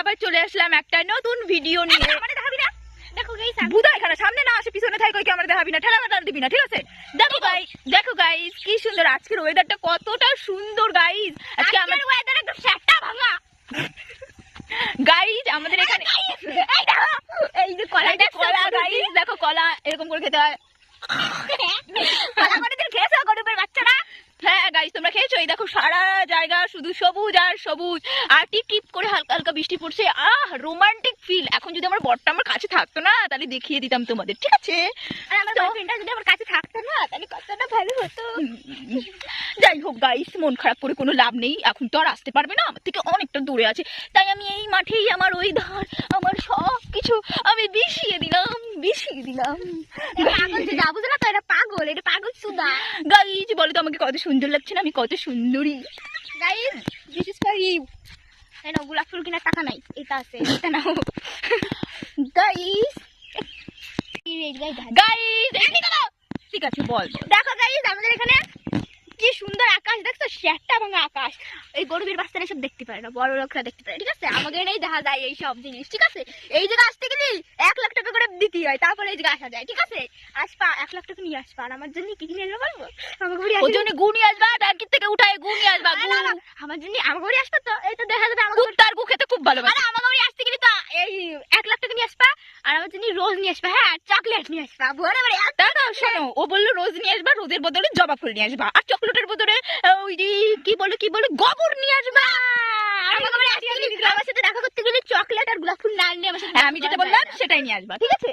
আবার চলে আসলাম একটা নতুন ভিডিও নিয়ে। মানে দেখাবি না? দেখো গাইস, বুদা এখানে সামনে না আসে পিছনে থাই কই ক্যামেরা দেখাবি না, ঠেলা মাটার দিবি না, ঠিক আছে? দেখো গাইস কি সুন্দর আজকের ওয়েদারটা, কতটা সুন্দর গাইস। আজকে আমাদের ওয়েদার একদম সেটটা ভাঙা। গাইস আমাদের এখানে এই দেখো, এই যে কলা দেখো, কলা গাইস, দেখো কলা এরকম করে খেতে হয়। কলা করে দিন খেয়েছো গরুবের বাচ্চারা? হ্যাঁ গাইস তোমরা খেয়েছো? এই দেখো সারা জায়গা শুধু সবুজ আর সবুজ, আর টিপ টিপ করে হালকা হালকা বৃষ্টি পড়ছে। Romantic feel. এখন যদি আমার বরটা আমার কাছে থাকতো না তাহলে দেখিয়ে দিতাম তোমাদের, ঠিক আছে? আর আমার বয়ফ্রেন্ডটা যদি আমার কাছে থাকতো না তাহলে কতটা ভালো হতো। যাই হোক গাইস, মন খারাপ করে কোনো লাভ নেই, এখন তো আর আসতে পারবে না, আমার থেকে অনেকটা দূরে আছে। তাই আমি এই মাঠেই আমার ওই ধার আমার সব কিছু আমি বিষিয়ে দিলাম। পাগল যে যাবো না তো, এটা পাগল, এটা পাগল সুদা। গাইস বলো তো আমাকে কত সুন্দর লাগছে না? আমি কত সুন্দরী। Guys, this is for you. এই নাও, গোলাপ ফুল কেনার টাকা নাই, এটা আছে, এটা নাও। গাইস গাইস ঠিক আছে বল। দেখো গাইস, আমাদের এখানে কি সুন্দর আকাশ দেখছো, শ্যাটটা ভাঙা আকাশ। এই গরিবের বাচ্চারা সব দেখতে পারে না, বড় লোকরা দেখতে পারে, ঠিক আছে? আমাদের এই দেখা যায় এই সব জিনিস, ঠিক আছে? এই জায়গা আসতে গেলে 1 লাখ টাকা করে দিতে হয়, তারপরে এই জায়গা আসা যায়, ঠিক আছে? আসবা 1 লাখ টাকা নিয়ে আসবা, আর আমার জন্য কি কি নিয়ে আসবা বলবো? আমাকে বাড়ি ওর জন্য গু নিয়ে আসবা, ট্যাঙ্কির থেকে উঠায় গু নিয়ে আসবা। গু আমার জন্য আমাকে বাড়ি আসবা তো, এই তো দেখা যাবে আমাকে। কুত্তার গু খেতে খুব ভালোবাসে। আরে আমাকে বাড়ি আসতে গেলে তো এই 1 লাখ টাকা নিয়ে আসবা, আর আমার জন্য রোজ নিয়ে আসবা, হ্যাঁ চকলেট নিয়ে আসবা। ভোরে ভোরে দাদা শোনো, ও বললো রোজ নিয়ে আসবা, রোজের বদলে জবা ফুল নিয়ে আসবা, আর চকলেটের বদলে ওই যে কি বলে গোবর নিয়ে আসবা। আমাকে বাড়ি আসতে গেলে আমার সাথে দেখা করতে গেলে চকলেট আর গোলাপ ফুল না নিয়ে আমার সাথে হ্যাঁ, আমি যেটা বললাম সেটাই নিয়ে আসবা, ঠিক আছে?